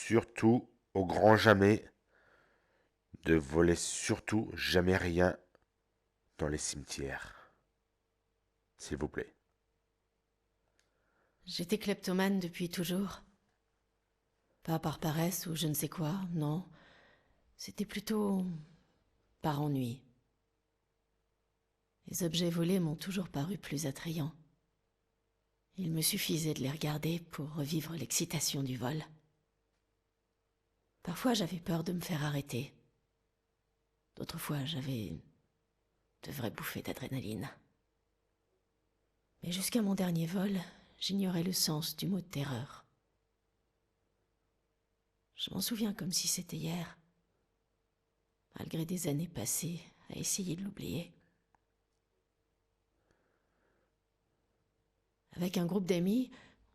surtout, au grand jamais, de voler surtout jamais rien dans les cimetières. S'il vous plaît. J'étais kleptomane depuis toujours. Pas par paresse ou je ne sais quoi, non. C'était plutôt par ennui. Les objets volés m'ont toujours paru plus attrayants. Il me suffisait de les regarder pour revivre l'excitation du vol. Parfois j'avais peur de me faire arrêter. D'autres fois j'avais de vraies bouffées d'adrénaline. Mais jusqu'à mon dernier vol, j'ignorais le sens du mot terreur. Je m'en souviens comme si c'était hier, malgré des années passées à essayer de l'oublier. Avec un groupe d'amis,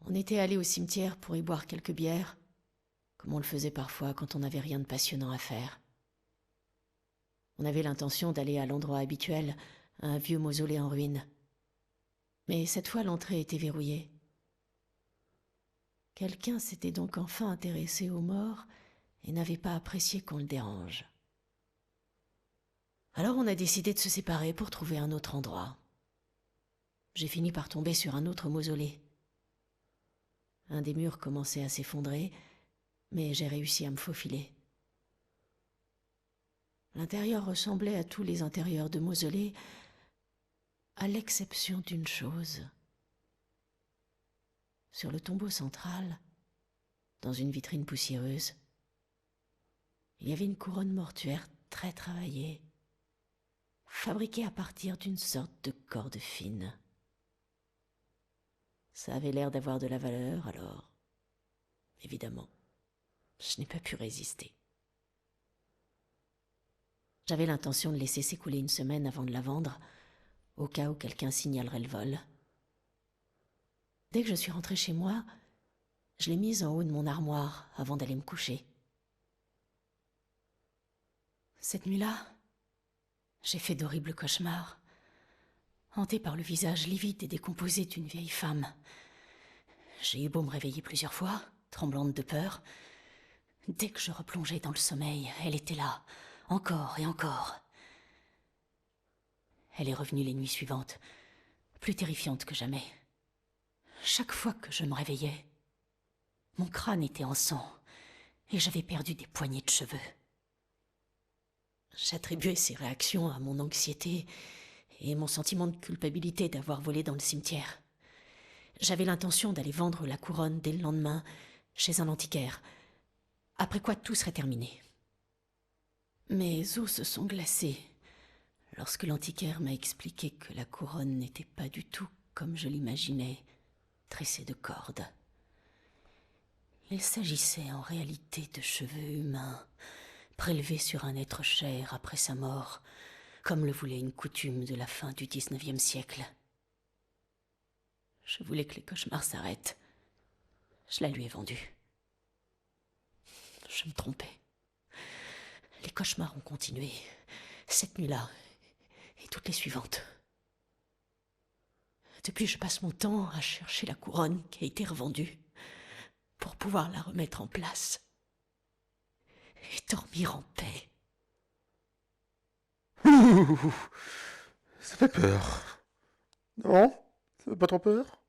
on était allés au cimetière pour y boire quelques bières, comme on le faisait parfois quand on n'avait rien de passionnant à faire. On avait l'intention d'aller à l'endroit habituel, un vieux mausolée en ruine. Mais cette fois, l'entrée était verrouillée. Quelqu'un s'était donc enfin intéressé aux morts et n'avait pas apprécié qu'on le dérange. Alors on a décidé de se séparer pour trouver un autre endroit. J'ai fini par tomber sur un autre mausolée. Un des murs commençait à s'effondrer, mais j'ai réussi à me faufiler. L'intérieur ressemblait à tous les intérieurs de mausolées, à l'exception d'une chose. Sur le tombeau central, dans une vitrine poussiéreuse, il y avait une couronne mortuaire très travaillée, fabriquée à partir d'une sorte de corde fine. Ça avait l'air d'avoir de la valeur, alors, évidemment, je n'ai pas pu résister. J'avais l'intention de laisser s'écouler une semaine avant de la vendre, au cas où quelqu'un signalerait le vol. Dès que je suis rentrée chez moi, je l'ai mise en haut de mon armoire avant d'aller me coucher. Cette nuit-là, j'ai fait d'horribles cauchemars, hantée par le visage livide et décomposé d'une vieille femme. J'ai eu beau me réveiller plusieurs fois, tremblante de peur. Dès que je replongeais dans le sommeil, elle était là, encore et encore. Elle est revenue les nuits suivantes, plus terrifiante que jamais. Chaque fois que je me réveillais, mon crâne était en sang et j'avais perdu des poignées de cheveux. J'attribuais ces réactions à mon anxiété et mon sentiment de culpabilité d'avoir volé dans le cimetière. J'avais l'intention d'aller vendre la couronne dès le lendemain chez un antiquaire, après quoi tout serait terminé. Mes os se sont glacés lorsque l'antiquaire m'a expliqué que la couronne n'était pas du tout comme je l'imaginais, tressée de cordes. Il s'agissait en réalité de cheveux humains, prélevés sur un être cher après sa mort, comme le voulait une coutume de la fin du XIXe siècle. Je voulais que les cauchemars s'arrêtent. Je la lui ai vendue. Je me trompais. Les cauchemars ont continué, cette nuit-là et toutes les suivantes. Depuis, je passe mon temps à chercher la couronne qui a été revendue pour pouvoir la remettre en place et dormir en paix. Ouh, ça fait peur. Non? Ça fait pas trop peur?